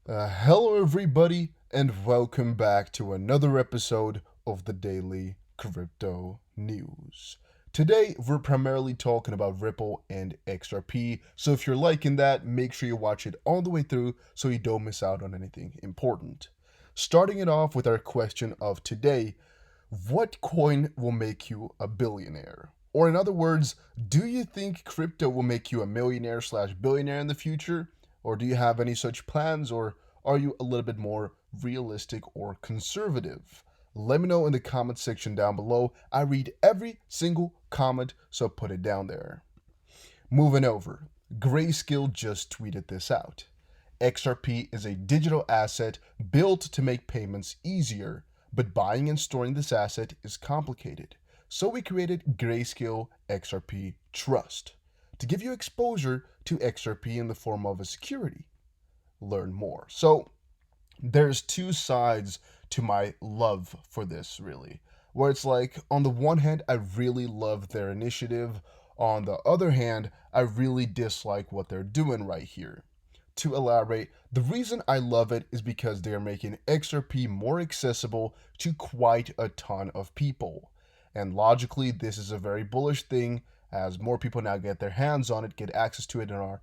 Hello, everybody, and welcome back to another episode of the Daily Crypto News. Today, we're primarily talking about Ripple and XRP, so if you're liking that, make sure you watch it all the way through so you don't miss out on anything important. Starting it off with our question of today: what coin will make you a billionaire? Or, in other words, do you think crypto will make you a millionaire slash billionaire in the future? Or do you have any such plans? Or are you a little bit more realistic or conservative? Let me know in the comment section down below. I read every single comment, so put it down there. Moving over, Grayscale just tweeted this out. XRP is a digital asset built to make payments easier, but buying and storing this asset is complicated. So we created Grayscale XRP Trust to give you exposure to XRP in the form of a security. Learn more. So there's two sides to my love for this, really. Where it's like, on the one hand, I really love their initiative. On the other hand, I really dislike what they're doing right here. To elaborate, the reason I love it is because they are making XRP more accessible to quite a ton of people. And logically, this is a very bullish thing, as more people now get their hands on it, get access to it, and are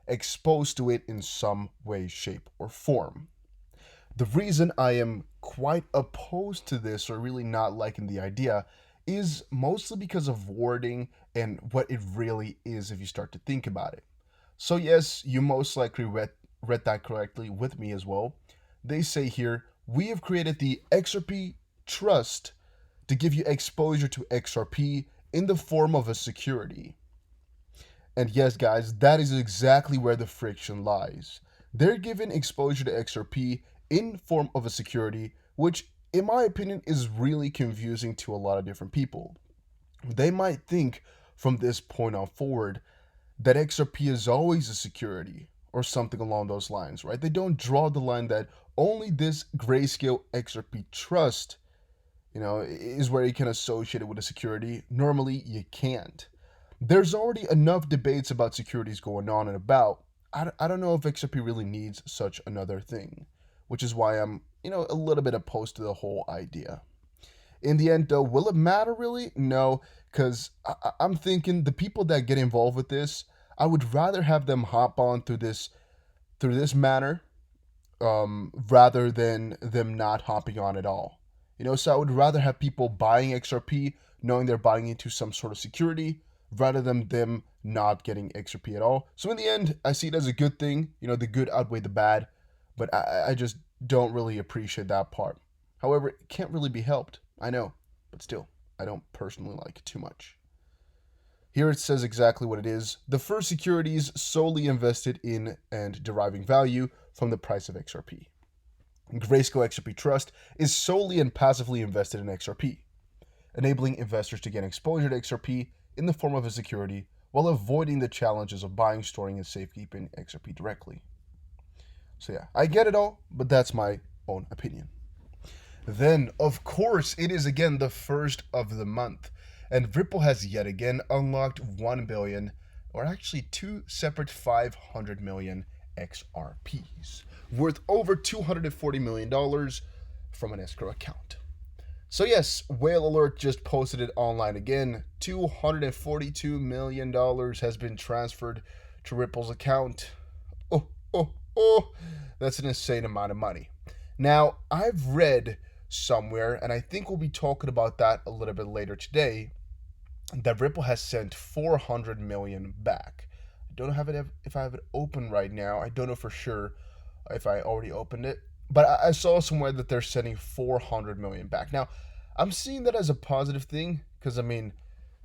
exposed to it in some way, shape, or form. The reason I am quite opposed to this, or really not liking the idea, is mostly because of wording and what it really is if you start to think about it. So, yes, you most likely read that correctly with me as well. They say here, we have created the XRP Trust to give you exposure to XRP in the form of a security. And yes, guys, that is exactly where the friction lies. They're given exposure to XRP in form of a security, which in my opinion is really confusing to a lot of different people. They might think from this point on forward that XRP is always a security or something along those lines, right? They don't draw the line that only this Grayscale XRP Trust, is where you can associate it with a security. Normally, you can't. There's already enough debates about securities going on and about. I don't know if XRP really needs such another thing, which is why I'm, a little bit opposed to the whole idea. In the end, though, will it matter really? No, because I'm thinking the people that get involved with this, I would rather have them hop on through this manner, rather than them not hopping on at all. So I would rather have people buying XRP knowing they're buying into some sort of security rather than them not getting XRP at all. So in the end, I see it as a good thing. The good outweigh the bad, but I just don't really appreciate that part. However, it can't really be helped. I know, but still, I don't personally like it too much. Here it says exactly what it is. The first securities solely invested in and deriving value from the price of XRP. Grayscale XRP Trust is solely and passively invested in XRP, enabling investors to gain exposure to XRP in the form of a security while avoiding the challenges of buying, storing, and safekeeping XRP directly. So yeah, I get it all, but that's my own opinion. Then, of course, it is again the first of the month, and Ripple has yet again unlocked 1 billion, or actually two separate 500 million XRPs, worth over $240 million from an escrow account. So yes, Whale Alert just posted it online again. $242 million has been transferred to Ripple's account. Oh, that's an insane amount of money. Now, I've read somewhere, and I think we'll be talking about that a little bit later today, that Ripple has sent 400 million back. I don't know if I have it open right now. I don't know for sure if I already opened it, but I saw somewhere that they're sending 400 million back. Now, I'm seeing that as a positive thing because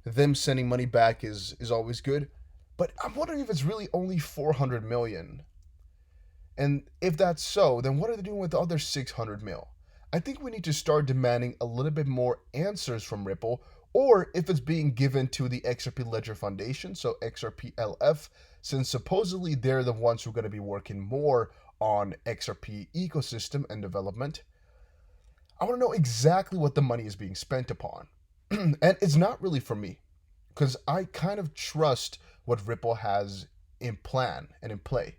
them sending money back is always good, but I'm wondering if it's really only 400 million. And if that's so, then what are they doing with the other 600 mil? I think we need to start demanding a little bit more answers from Ripple, or if it's being given to the XRP Ledger Foundation, so XRPLF, since supposedly they're the ones who are going to be working more on XRP ecosystem and development. I want to know exactly what the money is being spent upon. And it's not really for me, because I kind of trust what Ripple has in plan and in play.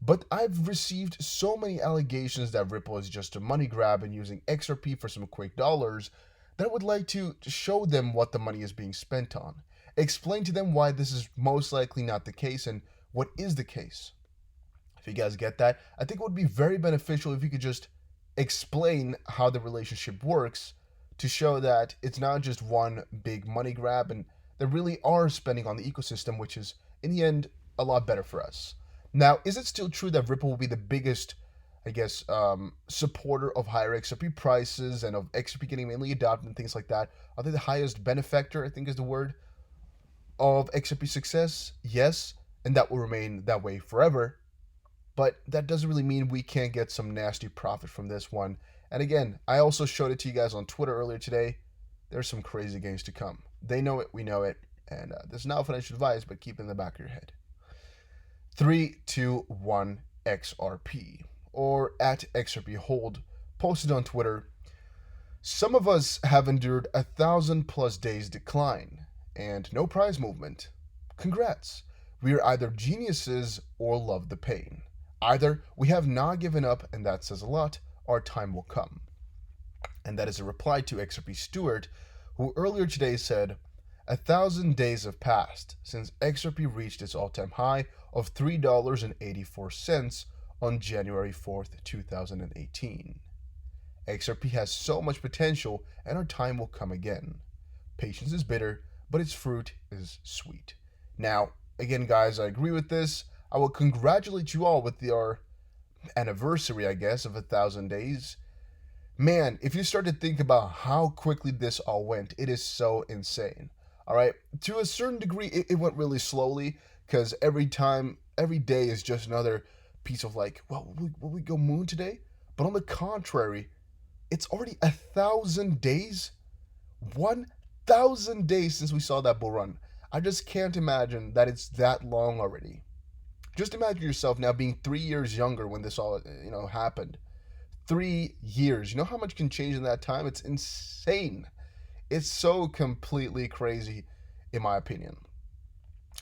But I've received so many allegations that Ripple is just a money grab and using XRP for some quick dollars that I would like to show them what the money is being spent on. Explain to them why this is most likely not the case and what is the case. If you guys get that, I think it would be very beneficial if you could just explain how the relationship works to show that it's not just one big money grab and they really are spending on the ecosystem, which is, in the end, a lot better for us. Now, is it still true that Ripple will be the biggest, supporter of higher XRP prices and of XRP getting mainly adopted and things like that? Are they the highest benefactor, I think is the word, of XRP success? Yes, and that will remain that way forever. But that doesn't really mean we can't get some nasty profit from this one. And again, I also showed it to you guys on Twitter earlier today. There's some crazy gains to come. They know it, we know it, and this is not financial advice, but keep it in the back of your head. 321 XRP, or at XRP Hold, posted on Twitter. Some of us have endured 1,000+ days decline and no price movement. Congrats. We are either geniuses or love the pain. Either we have not given up, and that says a lot, our time will come. And that is a reply to XRP Stewart, who earlier today said, 1,000 days have passed since XRP reached its all-time high of $3.84 on January 4th, 2018. XRP has so much potential, and our time will come again. Patience is bitter, but its fruit is sweet. Now, again, guys, I agree with this. I will congratulate you all with your anniversary, I guess, of 1,000 days. Man, if you start to think about how quickly this all went, it is so insane. All right, to a certain degree, it went really slowly because every day is just another piece of like, well, will we go moon today? But on the contrary, it's already 1,000 days, 1,000 days since we saw that bull run. I just can't imagine that it's that long already. Just imagine yourself now being 3 years younger when this all, happened. 3 years. You know how much can change in that time? It's insane. It's so completely crazy, in my opinion.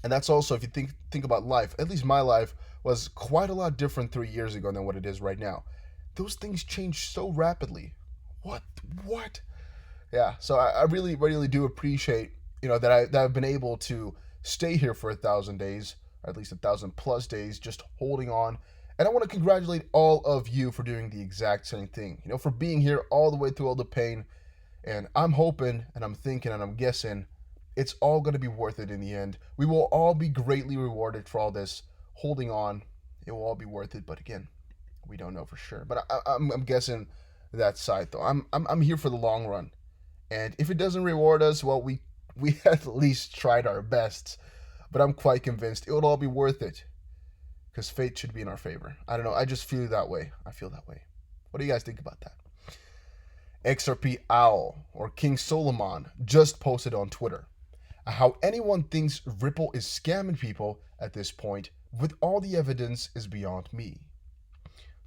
And that's also, if you think about life, at least my life was quite a lot different 3 years ago than what it is right now. Those things change so rapidly. What? Yeah, so I really, really do appreciate, that I've been able to stay here for 1,000 days, or at least 1,000+ days, just holding on. And I want to congratulate all of you for doing the exact same thing, for being here all the way through all the pain. And I'm hoping, and I'm thinking, and I'm guessing, it's all going to be worth it in the end. We will all be greatly rewarded for all this holding on. It will all be worth it, but again, we don't know for sure. But I'm guessing that side though. I'm here for the long run, and if it doesn't reward us, well, we at least tried our best. But I'm quite convinced it will all be worth it, because fate should be in our favor. I don't know. I just feel that way. I feel that way. What do you guys think about that? XRP Owl, or King Solomon, just posted on Twitter how anyone thinks Ripple is scamming people at this point with all the evidence is beyond me.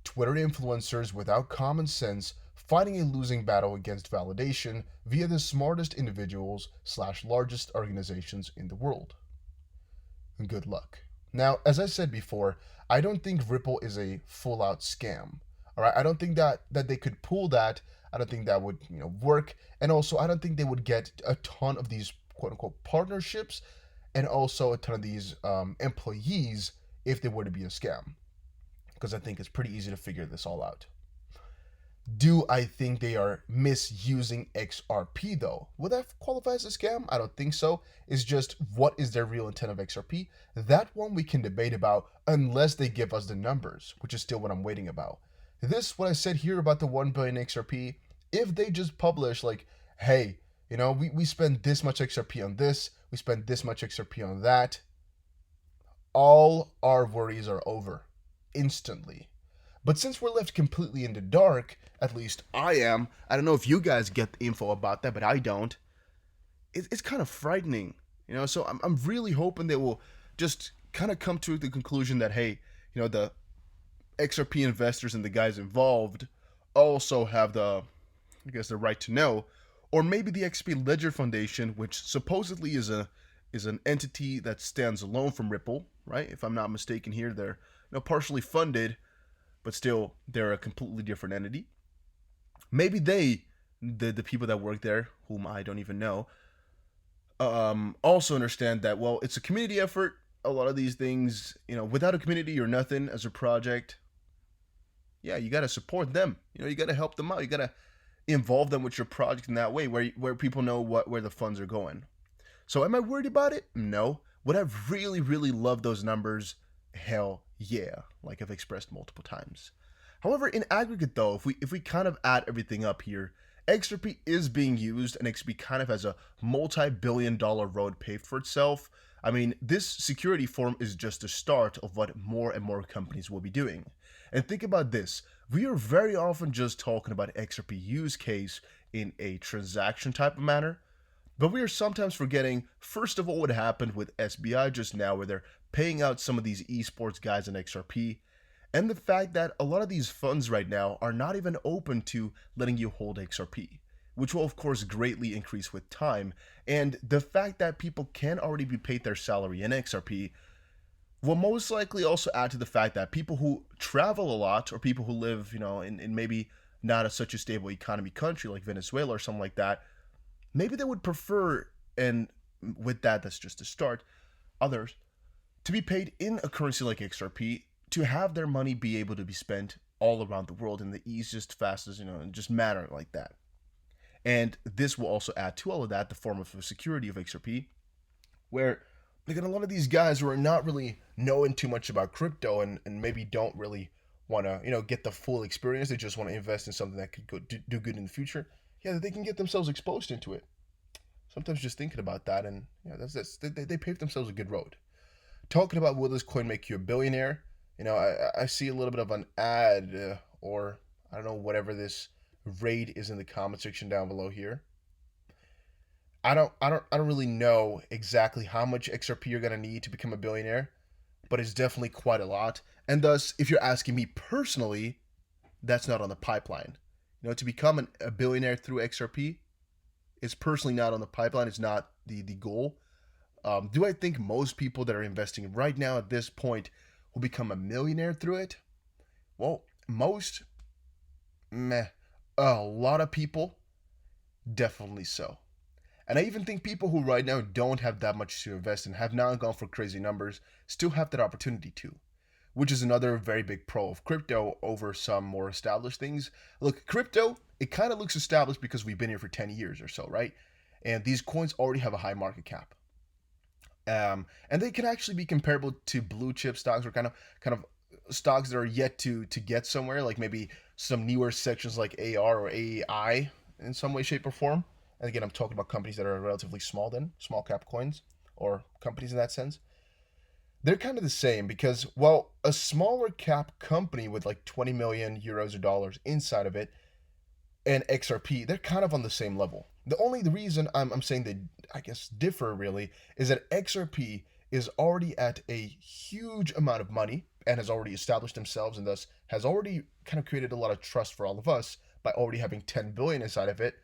Twitter influencers without common sense fighting a losing battle against validation via the smartest individuals / largest organizations in the world. Good luck. Now, as I said before, I don't think Ripple is a full-out scam. All right, I don't think that they could pull that. I don't think that would work, and also I don't think they would get a ton of these quote-unquote partnerships, and also a ton of these employees if they were to be a scam, because I think it's pretty easy to figure this all out. Do I think they are misusing XRP though? Would that qualify as a scam? I don't think so. It's just, what is their real intent of XRP? That one we can debate about unless they give us the numbers, which is still what I'm waiting about. This, what I said here about the 1 billion XRP, if they just publish like, hey, we spend this much XRP on this, we spend this much XRP on that, all our worries are over instantly. But since we're left completely in the dark, at least I am, I don't know if you guys get the info about that, but I don't, it's kind of frightening, so I'm really hoping they will just kind of come to the conclusion that, hey, the XRP investors and the guys involved also have the right to know, or maybe the XP Ledger Foundation, which supposedly is an entity that stands alone from Ripple, right? If I'm not mistaken here, partially funded, but still they're a completely different entity. Maybe the people that work there, whom I don't even know, also understand that, well, it's a community effort. A lot of these things, without a community, you're nothing as a project. Yeah, you got to support them. You got to help them out. You got to involve them with your project in that way, where people know where the funds are going. So am I worried about it? No. Would I really, really love those numbers? Hell yeah, like I've expressed multiple times. However, in aggregate though, if we kind of add everything up here, XRP is being used, and XRP kind of has a multi-billion-dollar road paved for itself. I mean, this security form is just the start of what more and more companies will be doing. And think about this. We are very often just talking about XRP use case in a transaction type of manner, but we are sometimes forgetting, first of all, what happened with SBI just now, where they're paying out some of these esports guys in XRP, and the fact that a lot of these funds right now are not even open to letting you hold XRP, which will of course greatly increase with time. And the fact that people can already be paid their salary in XRP will most likely also add to the fact that people who travel a lot, or people who live, in maybe not a, such a stable economy country like Venezuela or something like that, maybe they would prefer, and with that, that's just a start, others to be paid in a currency like XRP, to have their money be able to be spent all around the world in the easiest, fastest, just manner like that. And this will also add to all of that the form of security of XRP, where again, a lot of these guys who are not really knowing too much about crypto, and maybe don't really want to, get the full experience. They just want to invest in something that could do good in the future. Yeah, they can get themselves exposed into it. Sometimes just thinking about that, and they paved themselves a good road. Talking about, will this coin make you a billionaire? I see a little bit of an ad, or I don't know, whatever this rate is in the comment section down below here. I don't really know exactly how much XRP you're gonna need to become a billionaire, but it's definitely quite a lot. And thus, if you're asking me personally, that's not on the pipeline. To become a billionaire through XRP is personally not on the pipeline. It's not the goal. Do I think most people that are investing right now at this point will become a millionaire through it? Well, most, meh. A lot of people, definitely so. And I even think people who right now don't have that much to invest and have not gone for crazy numbers still have that opportunity to, which is another very big pro of crypto over some more established things. Look, crypto, it kind of looks established because we've been here for 10 years or so, right? And these coins already have a high market cap. And they can actually be comparable to blue chip stocks, or kind of stocks that are yet to get somewhere, like maybe some newer sections like AR or AEI in some way, shape, or form. And again, I'm talking about companies that are relatively small, then small cap coins, or companies in that sense. They're kind of the same, because while a smaller cap company with like 20 million euros or dollars inside of it and XRP, they're kind of on the same level. The reason I'm saying they, I guess, differ really is that XRP is already at a huge amount of money and has already established themselves, and thus has already kind of created a lot of trust for all of us by already having 10 billion inside of it.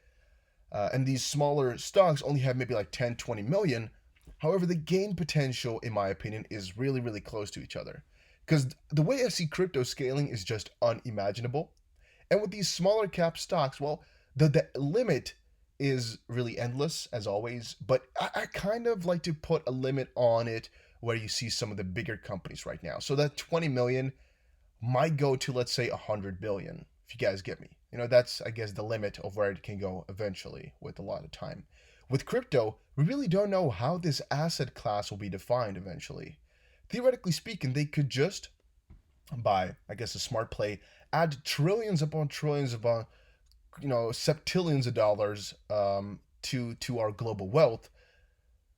And these smaller stocks only have maybe like 10, 20 million. However, the gain potential, in my opinion, is really, really close to each other. Because the way I see crypto scaling is just unimaginable. And with these smaller cap stocks, well, the limit is really endless, as always. But I kind of like to put a limit on it where you see some of the bigger companies right now. So that 20 million might go to, let's say, 100 billion, if you guys get me. That's, I guess, the limit of where it can go eventually with a lot of time. With crypto, we really don't know how this asset class will be defined eventually. Theoretically speaking, they could just, by, I guess, a smart play, add trillions upon trillions upon, septillions of dollars to our global wealth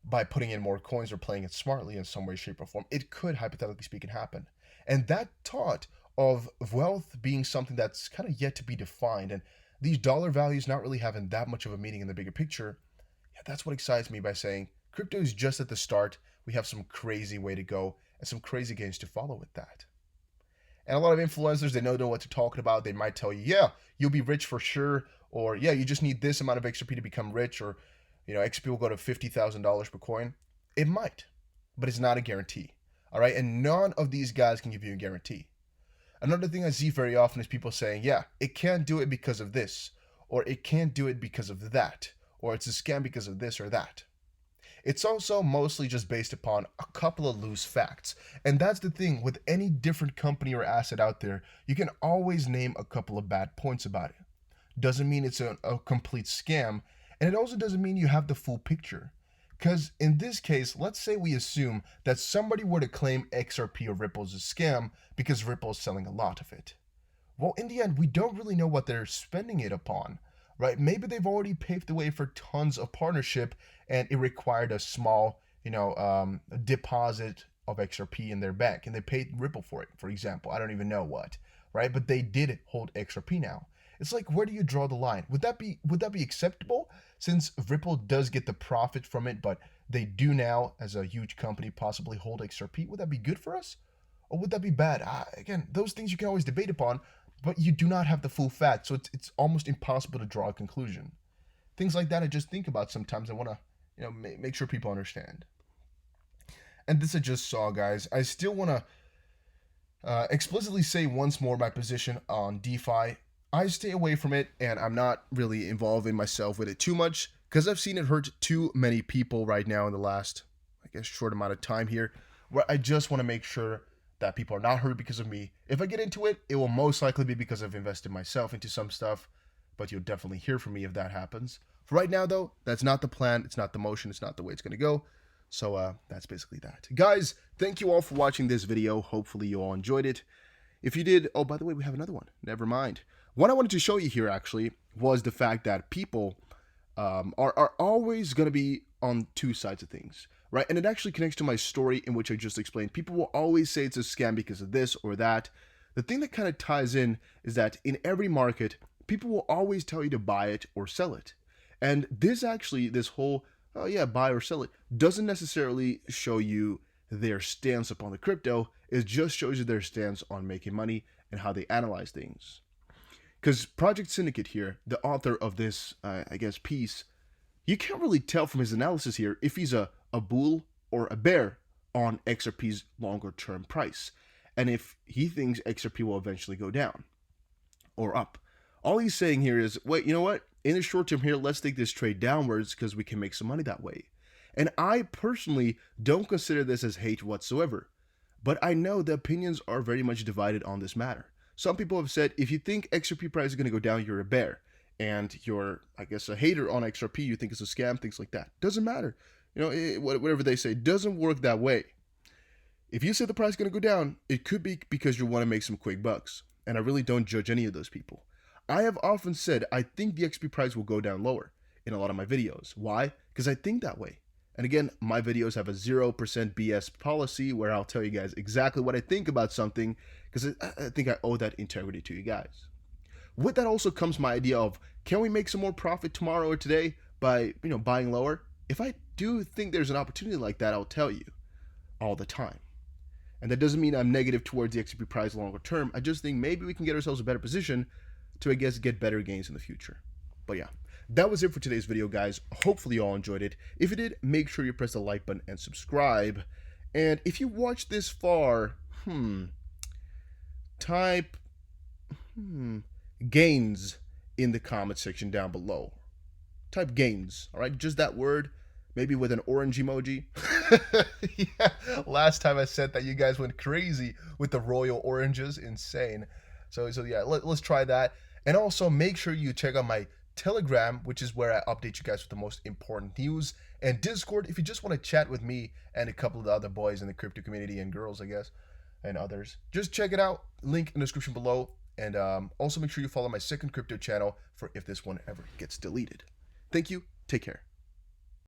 by putting in more coins or playing it smartly in some way, shape, or form. It could, hypothetically speaking, happen. And that thought of wealth being something that's kind of yet to be defined, and these dollar values not really having that much of a meaning in the bigger picture, yeah, that's what excites me by saying crypto is just at the start. We have some crazy way to go and some crazy gains to follow with that. And a lot of influencers, they know what they're talking about. They might tell you, yeah, you'll be rich for sure, or yeah, you just need this amount of XRP to become rich, or XRP will go to $50,000 per coin. It might, but it's not a guarantee. All right. And none of these guys can give you a guarantee. Another thing I see very often is people saying, yeah, it can't do it because of this, or it can't do it because of that, or it's a scam because of this or that. It's also mostly just based upon a couple of loose facts. And that's the thing with any different company or asset out there, you can always name a couple of bad points about it. Doesn't mean it's a complete scam, and it also doesn't mean you have the full picture. Because in this case, let's say we assume that somebody were to claim XRP or Ripple is a scam because Ripple is selling a lot of it. Well, in the end, we don't really know what they're spending it upon, right? Maybe they've already paved the way for tons of partnership and it required a small, deposit of XRP in their bank and they paid Ripple for it, for example. I don't even know what, right? But they did hold XRP now. It's like, where do you draw the line? Would that be acceptable? Since Ripple does get the profit from it, but they do now, as a huge company, possibly hold XRP. Would that be good for us? Or would that be bad? Again, those things you can always debate upon, but you do not have the full fact, so it's almost impossible to draw a conclusion. Things like that I just think about sometimes. I want to, make sure people understand. And this I just saw, guys. I still want to explicitly say once more my position on DeFi. I stay away from it, and I'm not really involving myself with it too much because I've seen it hurt too many people right now in the last, short amount of time here, where I just want to make sure that people are not hurt because of me. If I get into it, it will most likely be because I've invested myself into some stuff, but you'll definitely hear from me if that happens. For right now, though, that's not the plan. It's not the motion. It's not the way it's going to go. So that's basically that. Guys, thank you all for watching this video. Hopefully you all enjoyed it. If you did, oh, by the way, we have another one. Never mind. What I wanted to show you here, actually, was the fact that people are always going to be on two sides of things, right? And it actually connects to my story in which I just explained. People will always say it's a scam because of this or that. The thing that kind of ties in is that in every market, people will always tell you to buy it or sell it. And this whole, buy or sell it, doesn't necessarily show you their stance upon the crypto. It just shows you their stance on making money and how they analyze things. Because Project Syndicate here, the author of this, piece, you can't really tell from his analysis here if he's a bull or a bear on XRP's longer term price, and if he thinks XRP will eventually go down or up. All he's saying here is, wait, you know what? In the short term here, let's take this trade downwards because we can make some money that way. And I personally don't consider this as hate whatsoever, but I know the opinions are very much divided on this matter. Some people have said, if you think XRP price is going to go down, you're a bear. And you're, a hater on XRP, you think it's a scam, things like that. Doesn't matter. Whatever they say, doesn't work that way. If you say the price is going to go down, it could be because you want to make some quick bucks. And I really don't judge any of those people. I have often said, I think the XRP price will go down lower in a lot of my videos. Why? Because I think that way. And again, my videos have a 0% BS policy where I'll tell you guys exactly what I think about something because I think I owe that integrity to you guys. With that also comes my idea of, can we make some more profit tomorrow or today by, buying lower? If I do think there's an opportunity like that, I'll tell you all the time. And that doesn't mean I'm negative towards the XRP price longer term. I just think maybe we can get ourselves a better position to, get better gains in the future. But yeah. That was it for today's video, guys. Hopefully you all enjoyed it. If you did, make sure you press the like button and subscribe. And if you watched this far, type gains in the comment section down below. Type gains, all right? Just that word, maybe with an orange emoji. Yeah, last time I said that, you guys went crazy with the royal oranges. Insane. So yeah, let's try that. And also make sure you check out my Telegram, which is where I update you guys with the most important news, and Discord if you just want to chat with me and a couple of the other boys in the crypto community and girls, and others. Just check it out. Link in the description below. And also make sure you follow my second crypto channel for if this one ever gets deleted. Thank you. Take care.